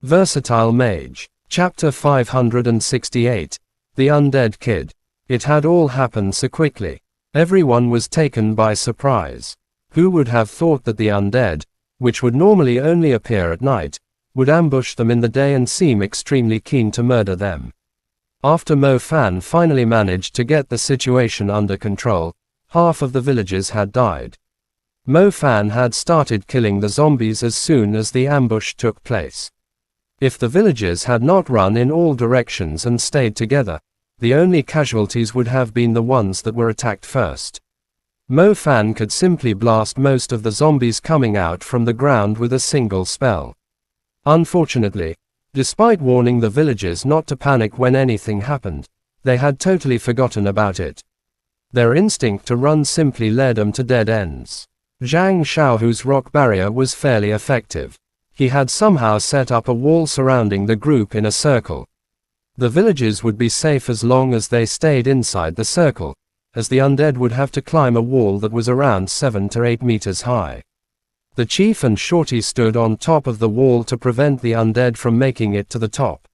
Versatile Mage. Chapter 568. The Undead Kid. It had all happened so quickly. Everyone was taken by surprise. Who would have thought that the undead, which would normally only appear at night, would ambush them in the day and seem extremely keen to murder them? After Mo Fan finally managed to get the situation under control, half of the villagers had died. Mo Fan had started killing the zombies as soon as the ambush took place. If the villagers had not run in all directions and stayed together, the only casualties would have been the ones that were attacked first. Mo Fan could simply blast most of the zombies coming out from the ground with a single spell. Unfortunately, despite warning the villagers not to panic when anything happened, they had totally forgotten about it. Their instinct to run simply led them to dead ends. Zhang Xiaohu's rock barrier was fairly effective. He had somehow set up a wall surrounding the group in a circle. The villagers would be safe as long as they stayed inside the circle, as the undead would have to climb a wall that was around 7 to 8 meters high. The chief and Shorty stood on top of the wall to prevent the undead from making it to the top.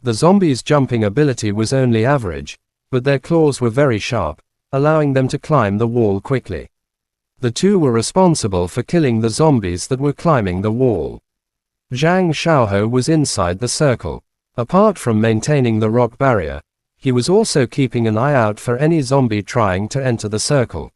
The zombies' jumping ability was only average, but their claws were very sharp, allowing them to climb the wall quickly. The two were responsible for killing the zombies that were climbing the wall. Zhang Xiaohu was inside the circle. Apart from maintaining the rock barrier, he was also keeping an eye out for any zombie trying to enter the circle.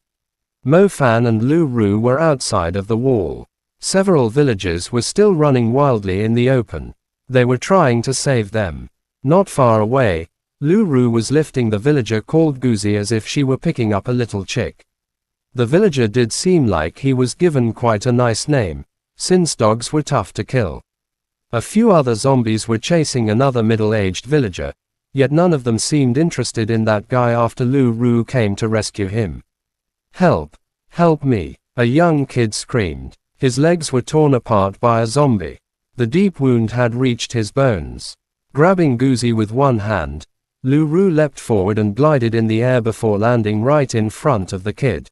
Mo Fan and Lu Ru were outside of the wall. Several villagers were still running wildly in the open. They were trying to save them. Not far away, Lu Ru was lifting the villager called Guzi as if she were picking up a little chick. The villager did seem like he was given quite a nice name, since dogs were tough to kill. A few other zombies were chasing another middle-aged villager, yet none of them seemed interested in that guy after Lu Ru came to rescue him. "Help! Help me!" a young kid screamed. His legs were torn apart by a zombie. The deep wound had reached his bones. Grabbing Guzi with one hand, Lu Ru leapt forward and glided in the air before landing right in front of the kid.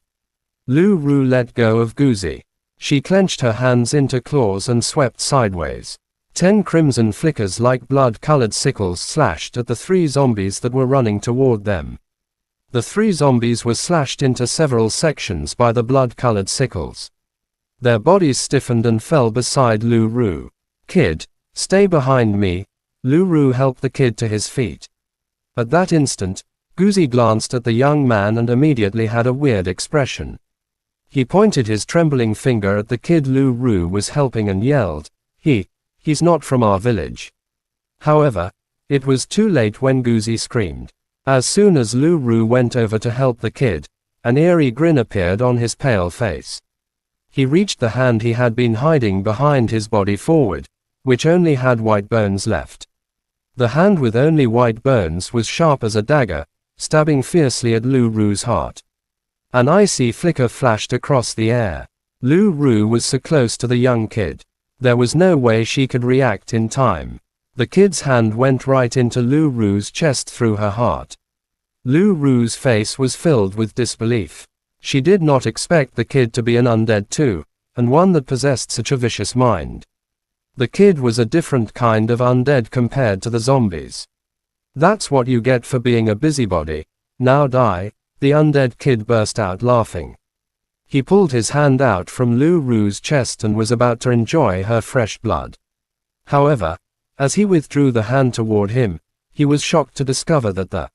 Lu Ru let go of Guzi. She clenched her hands into claws and swept sideways. 10 crimson flickers like blood-colored sickles slashed at the 3 zombies that were running toward them. The 3 zombies were slashed into several sections by the blood-colored sickles. Their bodies stiffened and fell beside Lu Ru. "Kid, stay behind me." Lu Ru helped the kid to his feet. At that instant, Guzi glanced at the young man and immediately had a weird expression. He pointed his trembling finger at the kid Lu Ru was helping and yelled, He's not from our village." However, it was too late when Guzi screamed. As soon as Lu Ru went over to help the kid, an eerie grin appeared on his pale face. He reached the hand he had been hiding behind his body forward, which only had white bones left. The hand with only white bones was sharp as a dagger, stabbing fiercely at Lu Ru's heart. An icy flicker flashed across the air. Lu Ru was so close to the young kid. There was no way she could react in time. The kid's hand went right into Lu Ru's chest through her heart. Lu Ru's face was filled with disbelief. She did not expect the kid to be an undead too, and one that possessed such a vicious mind. The kid was a different kind of undead compared to the zombies. "That's what you get for being a busybody. Now die." The undead kid burst out laughing. He pulled his hand out from Lu Ru's chest and was about to enjoy her fresh blood. However, as he withdrew the hand toward him, he was shocked to discover that the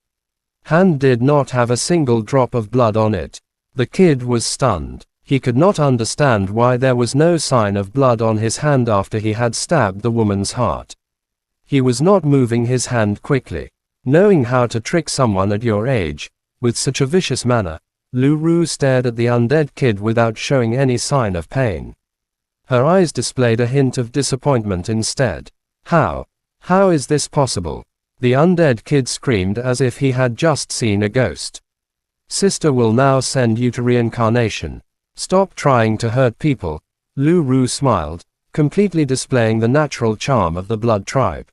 hand did not have a single drop of blood on it. The kid was stunned. He could not understand why there was no sign of blood on his hand after he had stabbed the woman's heart. He was not moving his hand quickly. Knowing how to trick someone at your age, with such a vicious manner, Lu Ru stared at the undead kid without showing any sign of pain. Her eyes displayed a hint of disappointment instead. How is this possible?" The undead kid screamed as if he had just seen a ghost. "Sister will now send you to reincarnation. Stop trying to hurt people." Lu Ru smiled, completely displaying the natural charm of the blood tribe.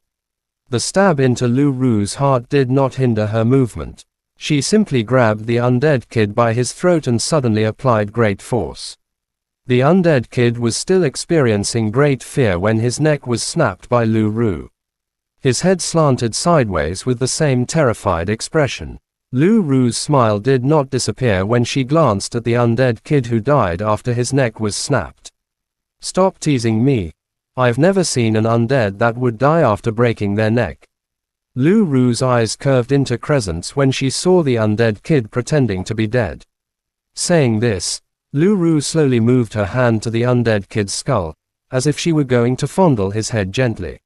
The stab into Lu Ru's heart did not hinder her movement. She simply grabbed the undead kid by his throat and suddenly applied great force. The undead kid was still experiencing great fear when his neck was snapped by Lu Ru. His head slanted sideways with the same terrified expression. Lu Ru's smile did not disappear when she glanced at the undead kid who died after his neck was snapped. "Stop teasing me. I've never seen an undead that would die after breaking their neck." Lu Ru's eyes curved into crescents when she saw the undead kid pretending to be dead. Saying this, Lu Ru slowly moved her hand to the undead kid's skull, as if she were going to fondle his head gently.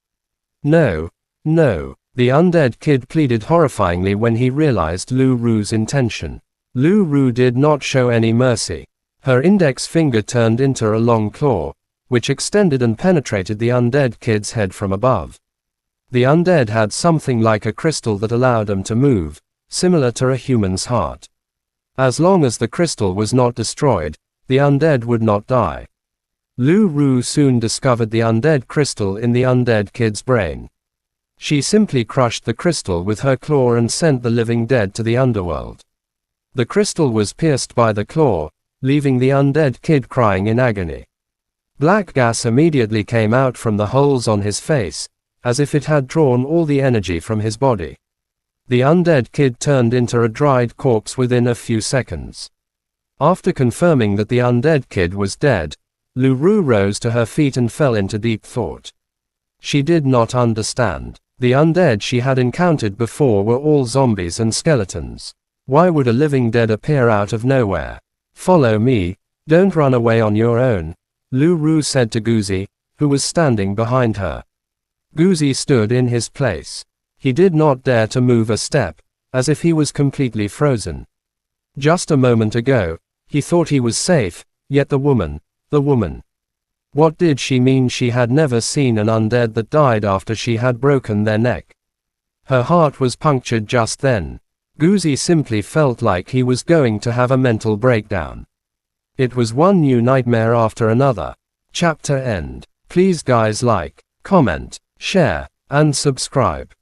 "No, no," the undead kid pleaded horrifyingly when he realized Lu Ru's intention. Lu Ru did not show any mercy. Her index finger turned into a long claw, which extended and penetrated the undead kid's head from above. The undead had something like a crystal that allowed them to move, similar to a human's heart. As long as the crystal was not destroyed, the undead would not die. Lu Ru soon discovered the undead crystal in the undead kid's brain. She simply crushed the crystal with her claw and sent the living dead to the underworld. The crystal was pierced by the claw, leaving the undead kid crying in agony. Black gas immediately came out from the holes on his face, as if it had drawn all the energy from his body. The undead kid turned into a dried corpse within a few seconds. After confirming that the undead kid was dead, Lu Ru rose to her feet and fell into deep thought. She did not understand. The undead she had encountered before were all zombies and skeletons. Why would a living dead appear out of nowhere? "Follow me, don't run away on your own," Lu Ru said to Guzi, who was standing behind her. Guzi stood in his place. He did not dare to move a step, as if he was completely frozen. Just a moment ago, he thought he was safe, yet the woman. What did she mean? She had never seen an undead that died after she had broken their neck. Her heart was punctured just then. Guzi simply felt like he was going to have a mental breakdown. It was one new nightmare after another. Chapter end. Please guys like, comment, share, and subscribe.